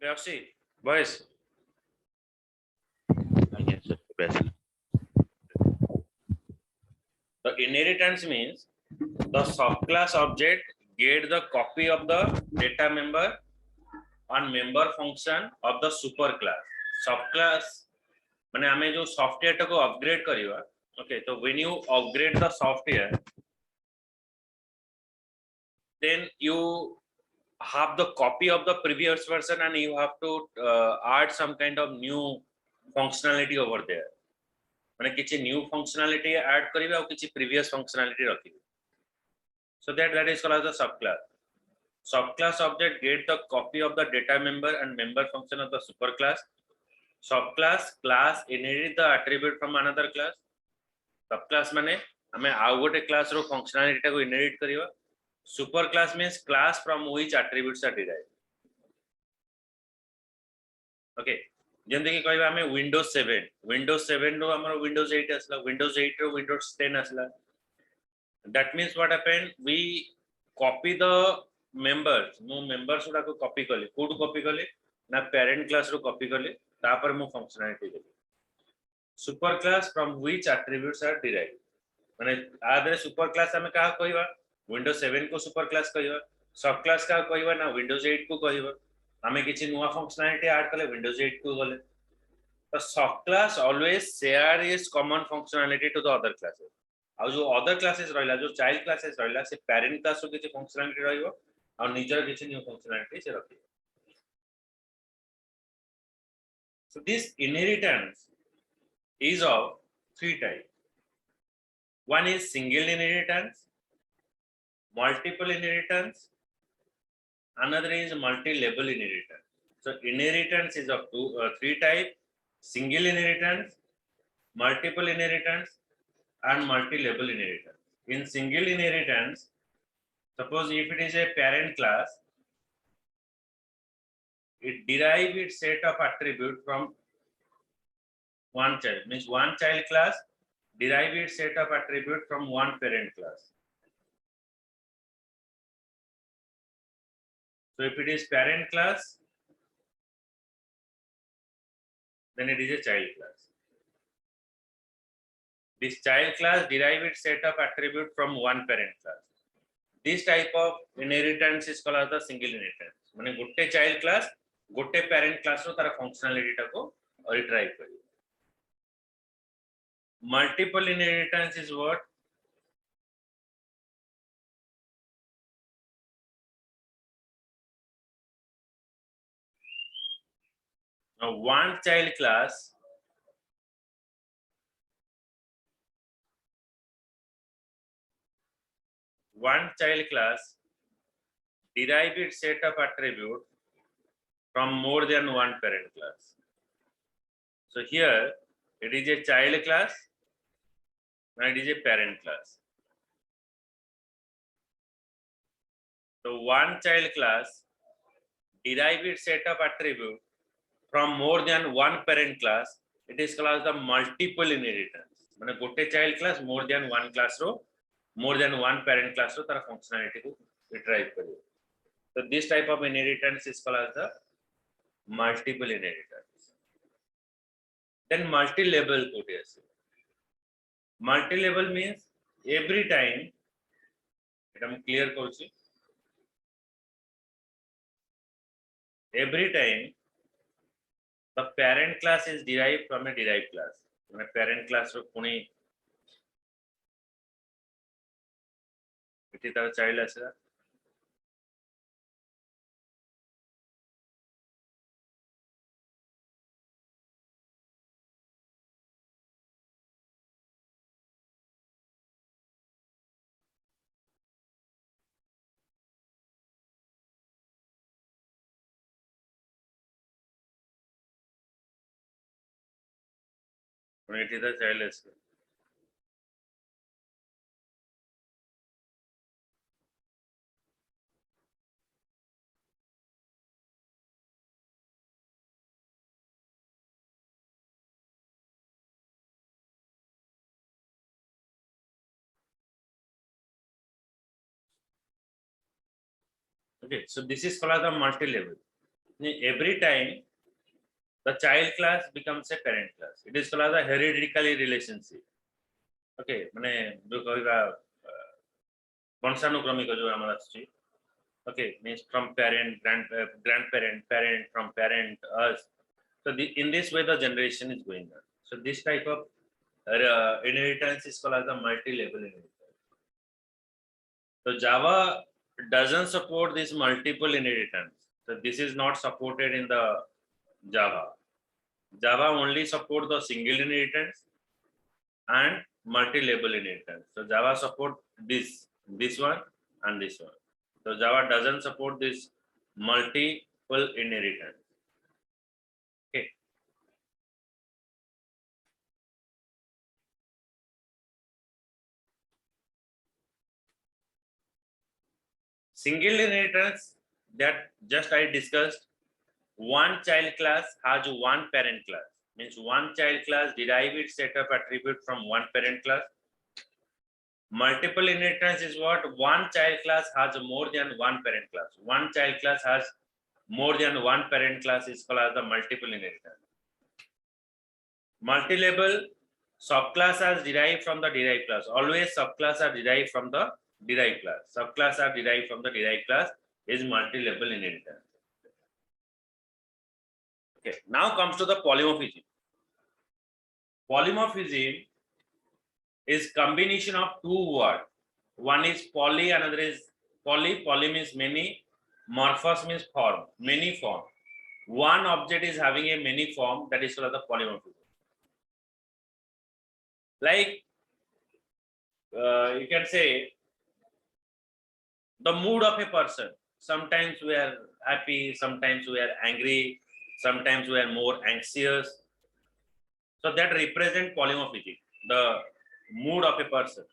Vyasi, boys. Yes, sir. Best. The inheritance means the subclass object get the copy of the data member on member function of the superclass. Subclass माने हमें जो software को upgrade करिवा. Okay, so when you upgrade the software, then you have the copy of the previous version and you have to add some kind of new functionality over there. माने किसी new functionality add करिवे और किसी previous functionality रखिवे. So that is called as a subclass. Subclass object get the copy of the data member and member function of the superclass. Subclass class inherit the attribute from another class. Subclass माने हमें आउ गोटे class रो functionality को inherit करिवा. Superclass means class from which attributes are derived. Okay. जेंते कि कहबा हमें Windows 7 रो हमर Windows 8 असला, Windows 8 रो Windows 10 असला. That means what happened, we copy the members. मु members गुडा को कॉपी करले. कोड कॉपी करले ना parent class रो कॉपी करले. तापर मु फंक्शनलिटी देले. Superclass from which attributes are derived. माने आदरे superclass हमें का कहबा Windows 7 को superclass कहबा. Subclass का कहबा ना Windows 8 को कहबा. हमें किछि नुवा फंक्शनलिटी ऐड करले Windows 8 को गले. The subclass always share its common functionality to the other classes. और जो अदर क्लासेस रहला जो चाइल्ड क्लासेस रहला से पेरेंट क्लास रो किछि फंक्शनलिटी रहइबो और निजर किछि न्यू फंक्शनलिटी से रखिबो. So this inheritance is of three types. One is single inheritance, multiple inheritance, another is multi-level inheritance. So inheritance is of three types: single inheritance, multiple inheritance, and multi-level inheritance. In single inheritance, suppose if it is a parent class, it derives its set of attributes from one child. Means one child class derives its set of attributes from one parent class. So if it is parent class, then it is a child class. This child class derives its set of attributes from one parent class. This type of inheritance is called as the single inheritance. माने गोटे child class गोटे parent class रो तारा functionality टा को retrieve करियो. Multiple inheritance is what? Now one child class derive its set of attributes from more than one parent class. So here it is a child class and it is a parent class. So one child class derive its set of attributes from more than one parent class. It is called as the multiple inheritance. माने गोटे child class more than one class रो more than one parent class रो तारा functionality को retrieve करियो. So this type of inheritance is called as the multiple inheritance. Then multi-level कोटे आसे. Multi-level means every time এটা আমি clear করছি. Every time the parent class is derived from a derived class. माने parent class रो पुणी इति तार child आसे. इति तार child आसे. Okay, so this is called as the multi-level. every time the child class becomes a parent class. It is called as a hereditary relationship. Okay, মানে जो कहिबा वंशानुक्रमिक जो ଆମର ଆସୁଛି. Okay, means from parent, grandparent, parent, from parent, us. So in this way the generation is going on. So this type of inheritance is called as a multi-level inheritance. So Java doesn't support this multiple inheritance. So this is not supported in the Java. Java only supports the single inheritance and multi-level inheritance. So Java support this one and this one. So Java doesn't support this multiple inheritance. Okay. Single inheritance that just I discussed. One child class has one parent class. Means one child class derive its set of attribute from one parent class. Multiple inheritance is what? One child class has more than one parent class. One child class has more than one parent class is called as the multiple inheritance. Multi-level subclass are derived from the derived class. Always subclass are derived from the derived class. Subclass are derived from the derived class is multi-level inheritance. Okay, now comes to the polymorphism. Polymorphism is combination of two words. One is poly, another is poly. Poly means many. Morphos means form, many form. One object is having a many form, that is called the polymorphism. Like you can say the mood of a person. Sometimes we are happy, sometimes we are angry, sometimes we are more anxious. So that represent polymorphism, the mood of a person.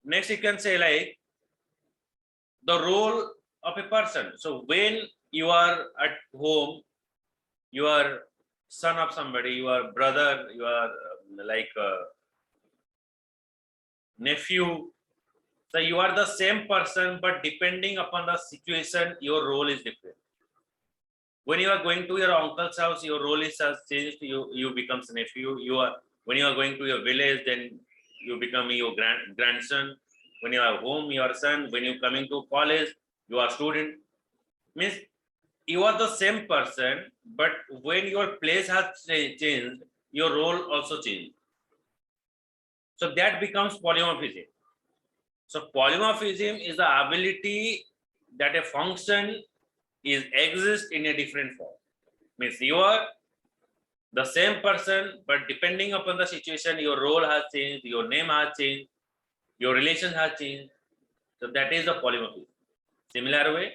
Next you can say like the role of a person. So when you are at home, you are son of somebody, you are brother, you are like nephew. So you are the same person, but depending upon the situation, your role is different. When you are going to your uncle's house, your role is changed. You becomes nephew. You are when you are going to your village, then you become your grandson. When you are home, your son. When you coming to college, you are student. Means you are the same person, but when your place has changed, your role also changed. So that becomes polymorphism. So polymorphism is the ability that a function is exist in a different form. Means you are the same person, but depending upon the situation, your role has changed, your name has changed, your relation has changed. So that is the polymorphism. Similar way,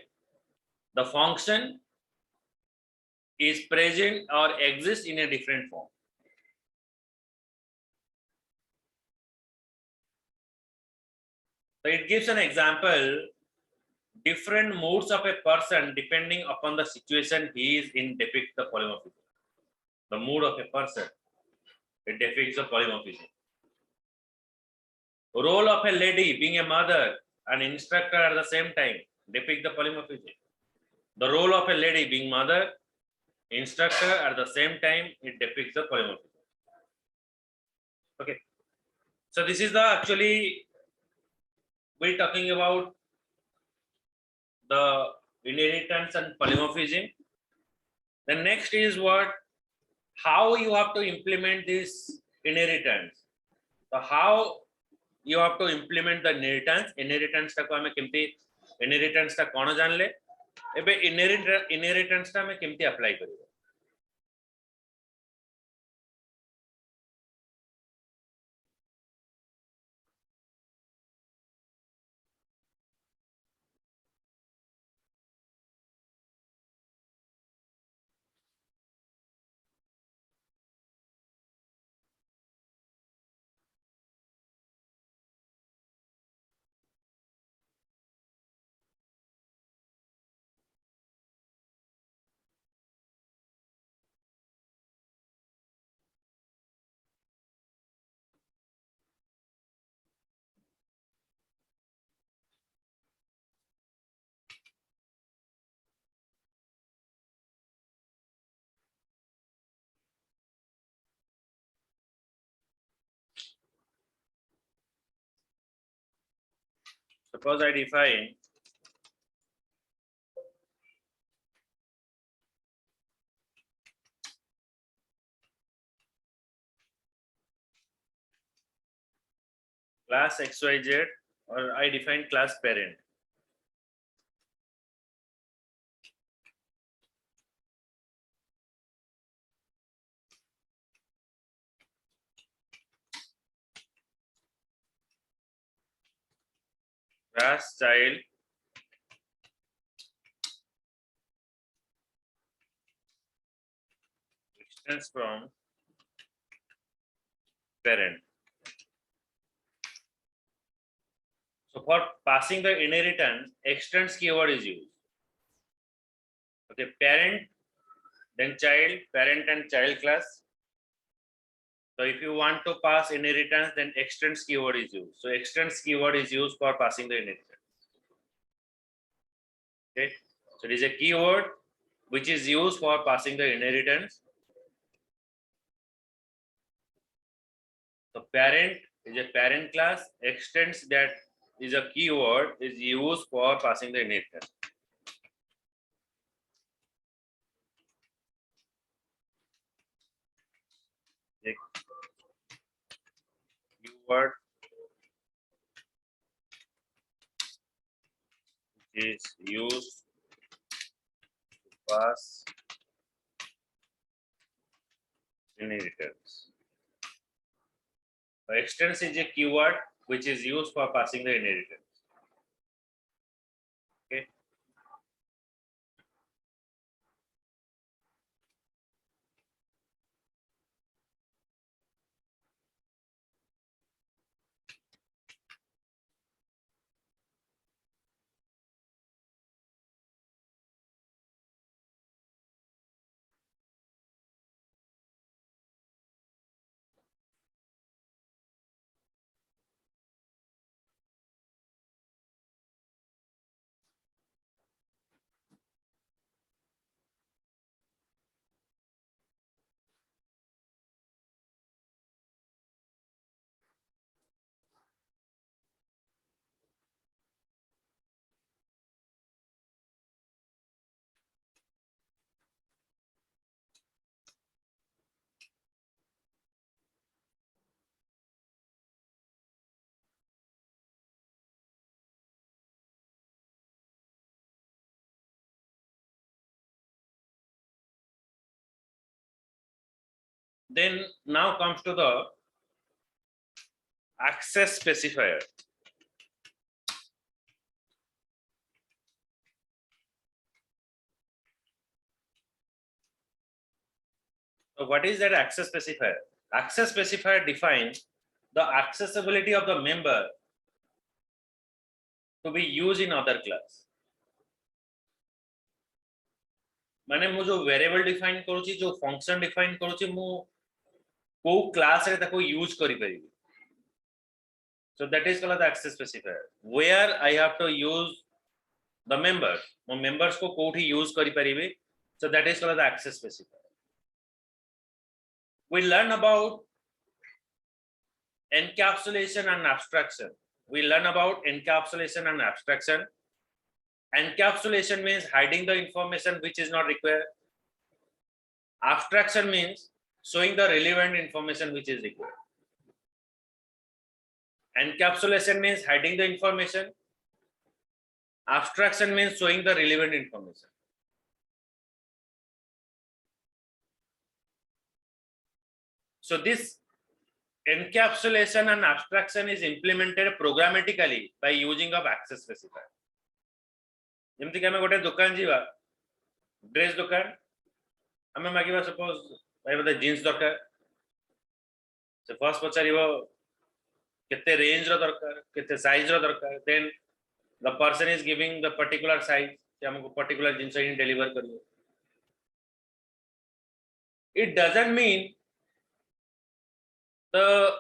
the function is present or exists in a different form. So it gives an example, different moods of a person depending upon the situation he is in depict the polymorphism. The mood of a person, it depicts the polymorphism. Role of a lady being a mother and instructor at the same time depict the polymorphism. The role of a lady being mother, instructor at the same time, it depicts the polymorphism. Okay, so this is the actually we're talking about the inheritance and polymorphism. The next is what, how you have to implement this inheritance. So how you have to implement the inheritance ta ko ame kemti inheritance ta kono janle ebe inheritance ta ame kemti apply kariba. suppose I define class XYZ, or I define class parent. Class child extends from parent. So for passing the inheritance, extends keyword is used. Okay, parent, then child, parent and child class. So if you want to pass inheritance, then extends keyword is used. So extends keyword is used for passing the inheritance. Okay, so it is a keyword which is used for passing the inheritance. So parent is a parent class, extends that is a keyword is used for passing the inheritance. A keyword is used to pass inheritance. So extends is a keyword which is used for passing the inheritance. Okay. Then now comes to the access specifier. So what is that access specifier? Access specifier defines the accessibility of the member to be used in other class. माने मु जो variable define करूची जो function define करूची मु को class रे ताको यूज करि परिबी. So that is called the access specifier, where I have to use the members. मो members को कोठी यूज करि परिबी. So that is called the access specifier. We learn about encapsulation and abstraction. We learn about encapsulation and abstraction. Encapsulation means hiding the information which is not required. Abstraction means showing the relevant information which is required. Encapsulation means hiding the information. Abstraction means showing the relevant information. So this encapsulation and abstraction is implemented programmatically by using of access specifier. जेमती कि आमे गोटे दुकान जीवा dress दुकान आमे मागिबा suppose भाई बता jeans दरकार से फर्स्ट पचारिबो केते रेंज रो दरकार केते साइज रो दरकार then the person is giving the particular size कि हमको पर्टिकुलर जीन्स ही डिलीवर करियो. It doesn't mean the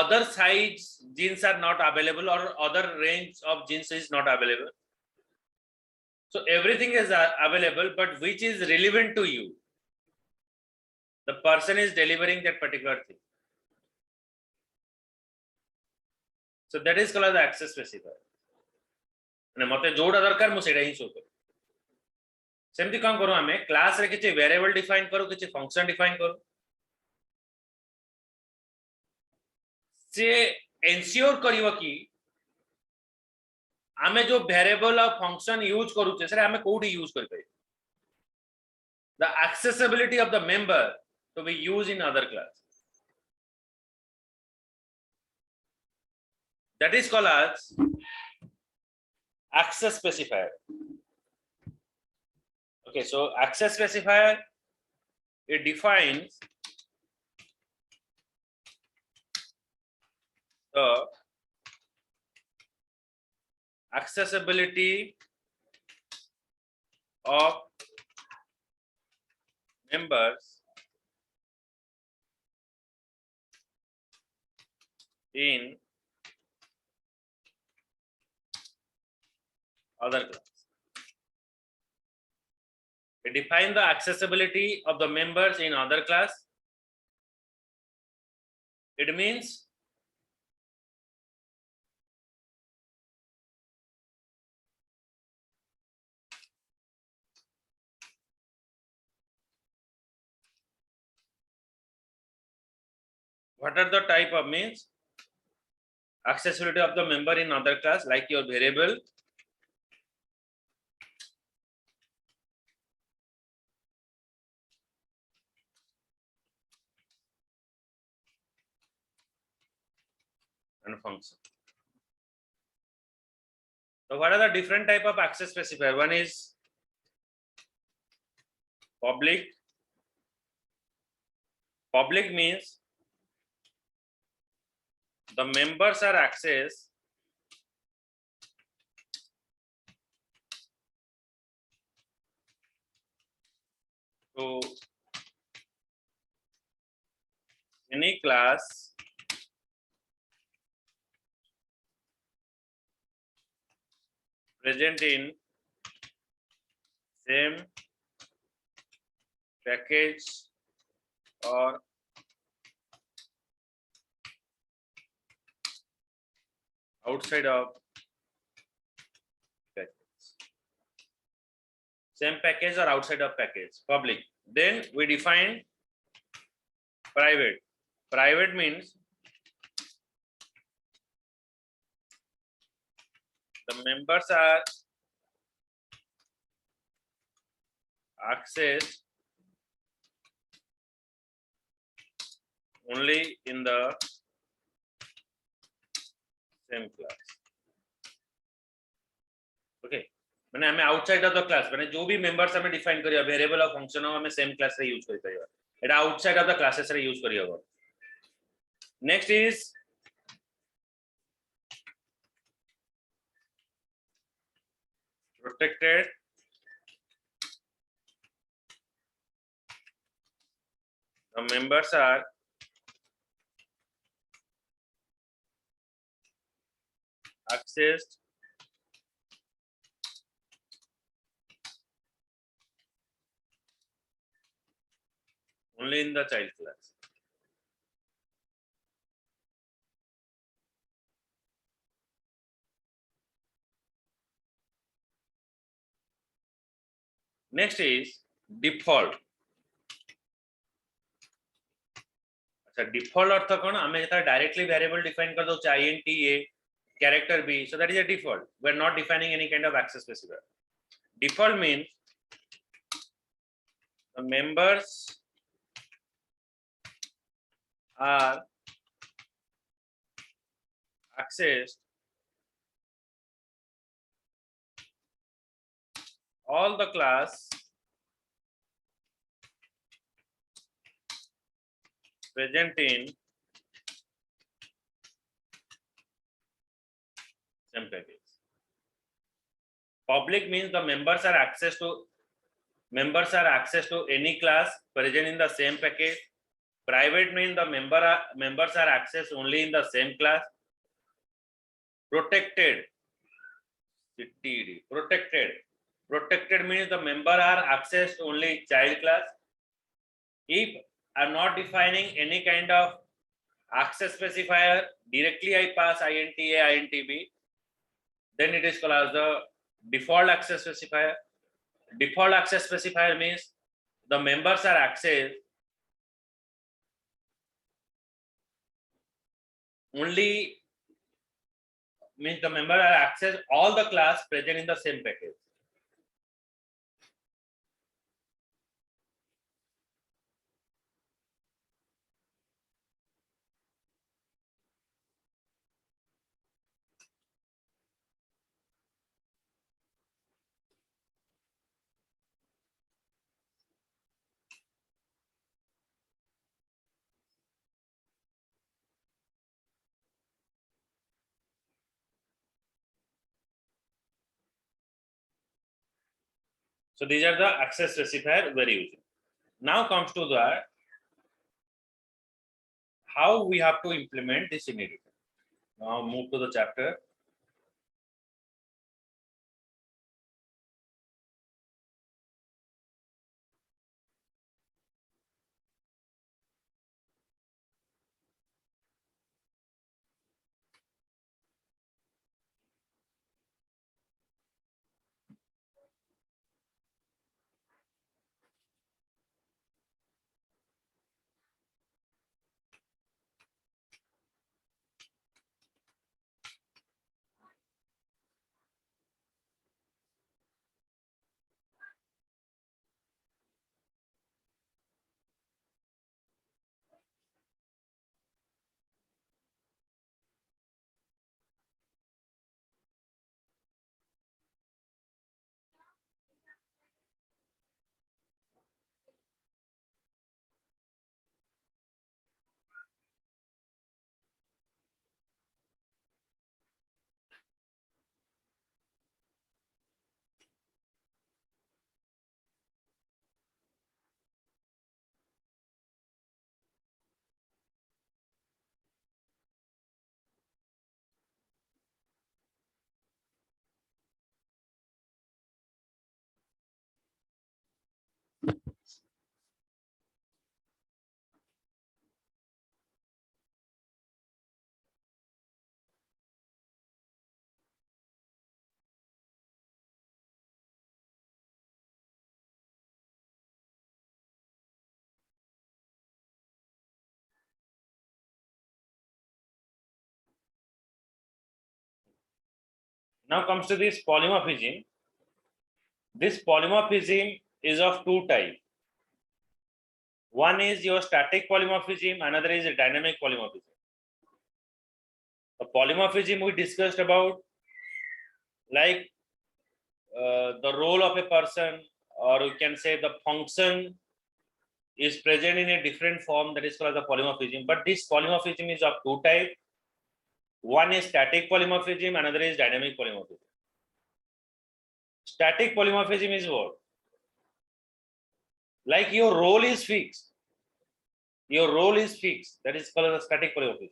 other size jeans are not available or other range of jeans is not available. So everything is available, but which is relevant to you? The person is delivering that particular thing. So that is called the access specifier. मते जोड़ा दरकार मु सेटा ही show करू सेमती कौन करू आमे क्लास रे किछि वेरिएबल डिफाइन करू किछि फंक्शन डिफाइन करू से एंश्योर करिवो कि आमे जो वेरिएबल और फंक्शन यूज करूचे से आमे कोडी यूज करि पाइ the accessibility of the member to be used in other class, that is called as access specifier. Okay, so access specifier, it defines the accessibility of members in other class. It defines the accessibility of the members in other class. It means what are the type of means accessibility of the member in other class, like your variable, and function. So what are the different type of access specifier? One is public. Public means the members are accessed to any class present in same package or outside of package. Same package or outside of package. Public. Then we define private. Private means the members are accessed only in the same class. Okay. मैंने हमें outside of the class मैंने जो भी members हमें define करिया variable और function हमें same class रे यूज करि परिबा एटा आउटसाइड ऑफ द क्लासेस रे यूज करिया हो. Next is protected. The members are accessed only in the child class. Next is default. अच्छा default अर्थ कौन हमें जता directly variable define कर दो int a character b, so that is a default. We are not defining any kind of access specifier. Default means the members are accessed all the class present in same package. Public means the members are access to any class present in the same package. Private means the members are accessed only in the same class. Protected. Protected means the member are accessed only child class. If I'm not defining any kind of access specifier, directly I pass int a, int b. then it is called as the default access specifier. Default access specifier means the members are accessed only, means the member are access all the class present in the same package. So these are the access specifier very useful. Now comes to the how we have to implement this in editor. Now move to the chapter. Now comes to this polymorphism. This polymorphism is of two types. One is your static polymorphism, another is a dynamic polymorphism. The polymorphism we discussed about, like the role of a person, or you can say the function is present in a different form, that is called the polymorphism. But this polymorphism is of two types. One is static polymorphism, another is dynamic polymorphism. Static polymorphism is what? Like your role is fixed. Your role is fixed. That is called the static polymorphism.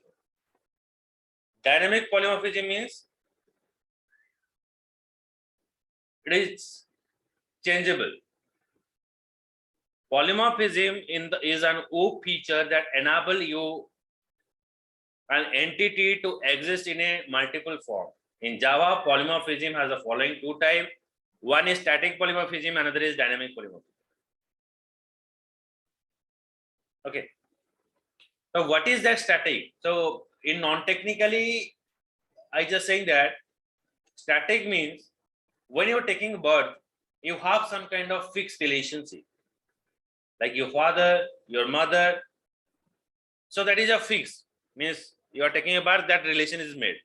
Dynamic polymorphism means it is changeable. Polymorphism is an OOP feature that enable you an entity to exist in a multiple form. In Java, polymorphism has the following two types. One is static polymorphism, another is dynamic polymorphism. Okay. So what is that static? So in non-technically, I just saying that static means when you're taking birth, you have some kind of fixed relationship, like your father, your mother. So that is a fix, means you are taking a birth, that relation is made.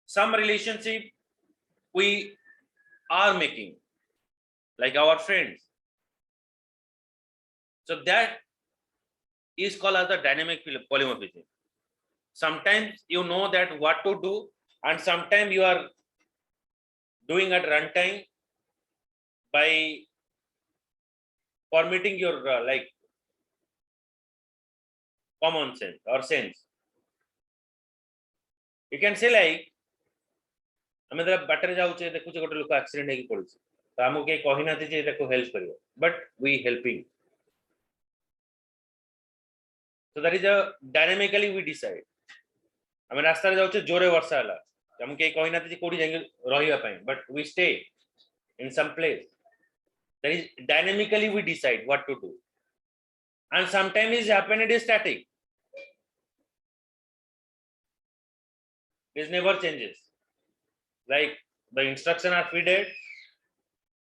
Some relationship we are making, like our friends. So that is called as the dynamic polymorphism. Sometimes you know that what to do, and sometimes you are doing at runtime by permitting your like common sense or sense. You can say like ଆମେ ଯେତେବେଳେ ବାଟରେ ଯାଉଛେ ଦେଖୁଛେ ଗୋଟେ ଲୋକ accident ହେଇକି ପଡୁଛି, ତ ଆମକୁ କେହି କହିନାହାନ୍ତି ଯେ ତାକୁ ହେଲ୍ପ କରିବ, but we helping. So that is a dynamically we decide. ଆମେ ରାସ୍ତାରେ ଯାଉଛେ, ଜୋରେ ବର୍ଷା ହେଲା, हम के कहि नाते कोडी जाई रहिबा पई but we stay in some place. That is dynamically we decide what to do, and sometimes it happen it is static. It never changes. Like the instruction are fed,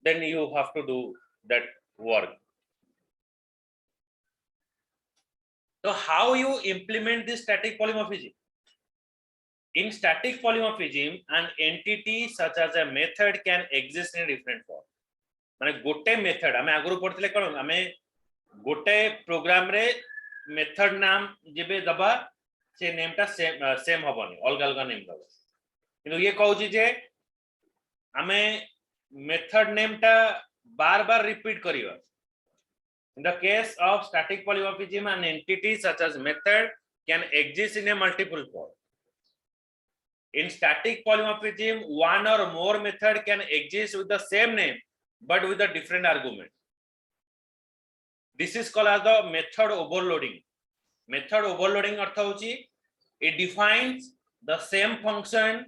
then you have to do that work. So how you implement this static polymorphism? In static polymorphism, an entity such as a method can exist in a different form. माने गोटे method आमे आगुरु पढितले कोन आमे गोटे programme रे method नाम जेबे दबा से नेम टा सेम हबनी अलग अलग नेम दबा किंतु ये कहउची जे आमे मेथड नेम टा बार बार repeat करिवा. In the case of static polymorphism, an entity such as method can exist in a multiple form. In static polymorphism, one or more method can exist with the same name but with a different argument. This is called as the method overloading. Method overloading artha hochi it defines the same function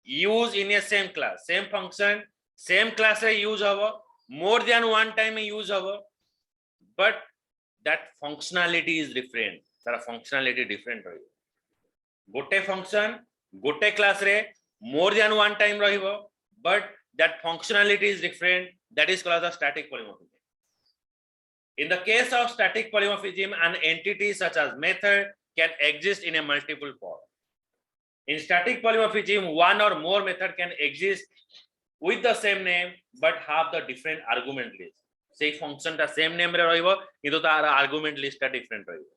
used in a same class. Same function same class re use habo, more than one time use habo, but that functionality is different. Tara functionality different rahibo. Gote function gote class re more than one time rahibo, but that functionality is different. That is called as static polymorphism. In the case of static polymorphism, an entity such as method can exist in a multiple form. In static polymorphism, one or more method can exist with the same name but have the different argument list. Say function ta same name re rahibo kintu tar argument list ta different rahibo.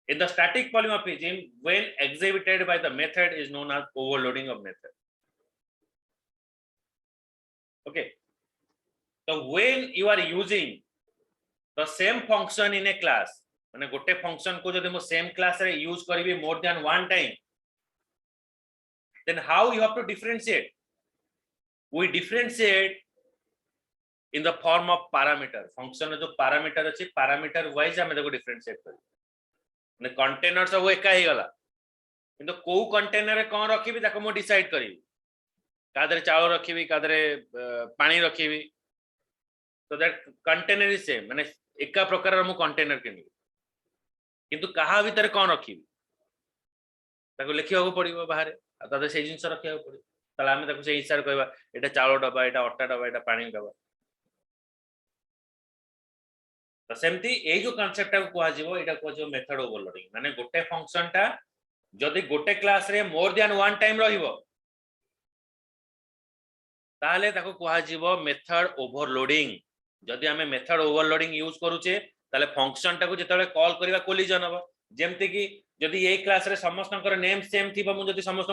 In the static polymorphism, when exhibited by the method is known as overloading of method. Okay, so when you are using the same function in a class, माने गोटे function को जदि मो same class रे use करिवे more than one time, then how you have to differentiate? We differentiate in the form of parameter. Function जो parameter अछि parameter wise हमें देखो differentiate करी. माने container सब एका ही गला, किंतु को container रे कोन रखिबी ताको मो decide करिवी. कादरे चावल रखिबी कादरे पानी रखिबी. So that container is same. माने एका प्रकार मु container किनी किंतु कहा भीतर कोन रखिबी ताको लिखिବାକୁ पड़िबो बाहर आ तादे से जिंस रखिବାକୁ पड़िबो तला हम ताको से हिसाब कहबा एटा चावल डबा एटा अट्टा डबा एटा पानी डबा. तो सेमती ए जो कांसेप्ट को कुआ जीवो एटा को जो मेथड ओवरलोडिंग माने गोटे फंक्शन टा जदी गोटे क्लास रे मोर देन वन टाइम रहिबो ताले ताको कुआ जीवो मेथड ओवरलोडिंग. जदी हमें मेथड ओवरलोडिंग यूज करूचे ताले फंक्शन टा को जेतले कॉल करिवा कोलिजन हबो. जेमते कि जदी ए क्लास रे समस्तनकर नेम सेम थिबो मु जदी समस्त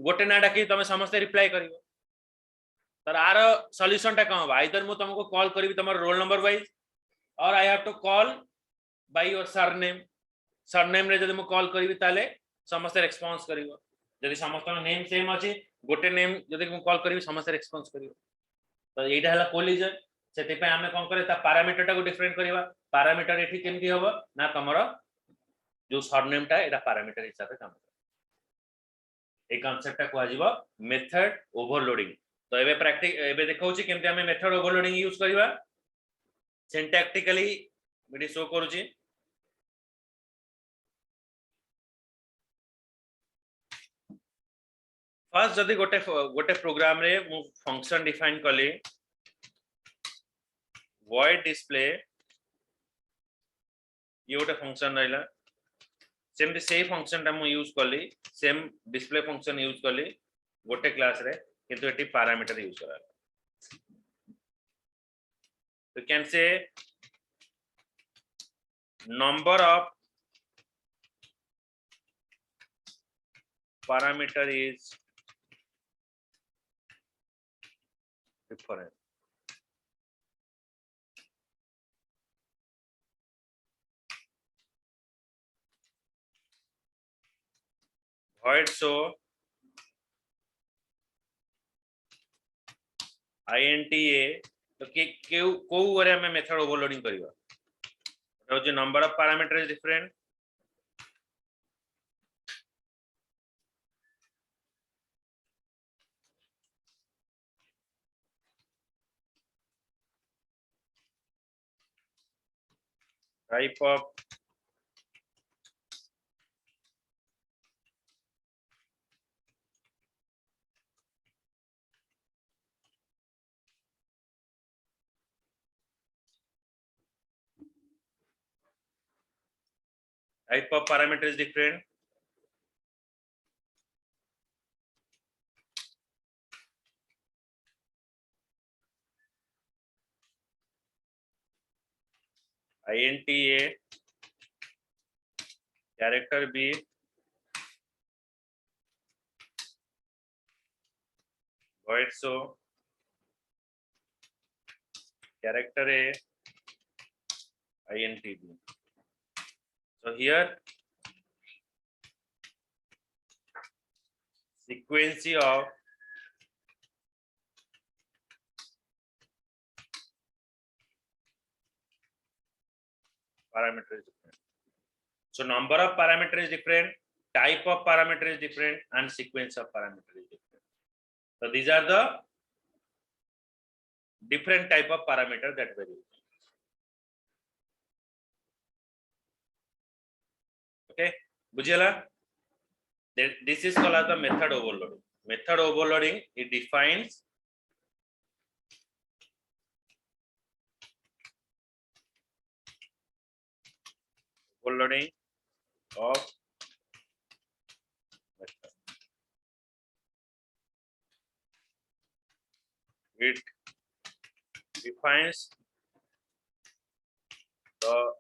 गोटे ना डाकी तमे समस्त रिप्लाई करिवो तर आर सॉल्यूशन टा कहबा आइदर मु तुमको कॉल करिवि तमर रोल नंबर वाइज और I have to call by your surname रे जदी मु कॉल करिवि ताले समस्त रेस्पॉन्स करिवो. जदी समस्त नेम सेम अछि गोटे नेम जदी मु कॉल करिवि समस्त रेस्पॉन्स करिवो. तो एटा हला कोलिजन. सेति पे हमें कोन करे ता पैरामीटर टा को डिफरेंट करिवा. पैरामीटर एठी केमती होबो ना तमरो जो सरनेम टा एटा पैरामीटर हिसाब से काम करे. ए कांसेप्ट टा को आजीबो मेथड ओवरलोडिंग. तो एबे प्रैक्टिस एबे देखौची केमती हमें मेथड ओवरलोडिंग यूज करिवा. सिंटैक्टिकली मिडी शो करूची. फर्स्ट जदी गोटे प्रोग्राम रे मु फंक्शन डिफाइन कली void display ये गोटे फंक्शन रहला सेम से फंक्शन टा मु यूज कली सेम डिस्प्ले फंक्शन यूज कली गोटे क्लास रे किंतु एटी पैरामीटर यूज करा. तो can say number of parameter is different. Void show INTA तो को वरे में मेथड ओवरलोडिंग करिवा. तो जो number of parameter is different type of parameter is different. Int A, character B, void so, character A, int B. So here sequence of parameter is different. So number of parameter is different, type of parameter is different, and sequence of parameter is different. So these are the different type of parameter that vary. Okay, Bujela? This is called as the method overloading. Method overloading, it defines overloading of method. It defines the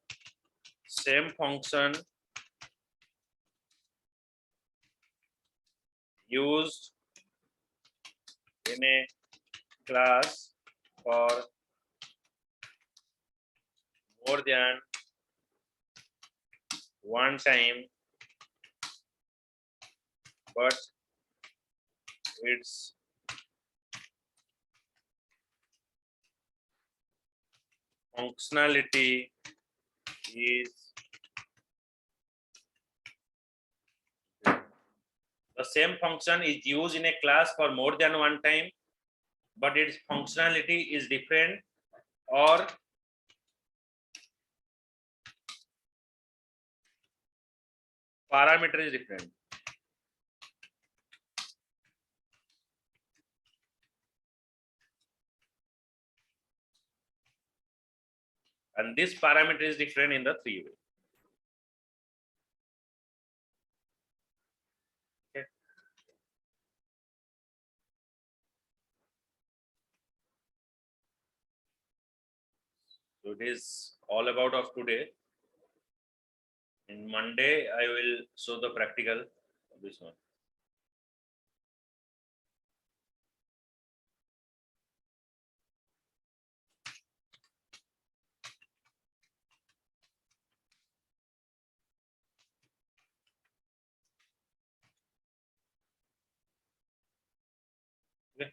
same function used in a class for more than one time, but its functionality is the same function is used in a class for more than one time, but its functionality is different, or parameter is different. And this parameter is different in the three way. Okay. So it is all about of today. In Monday, I will show the practical of this one. Okay,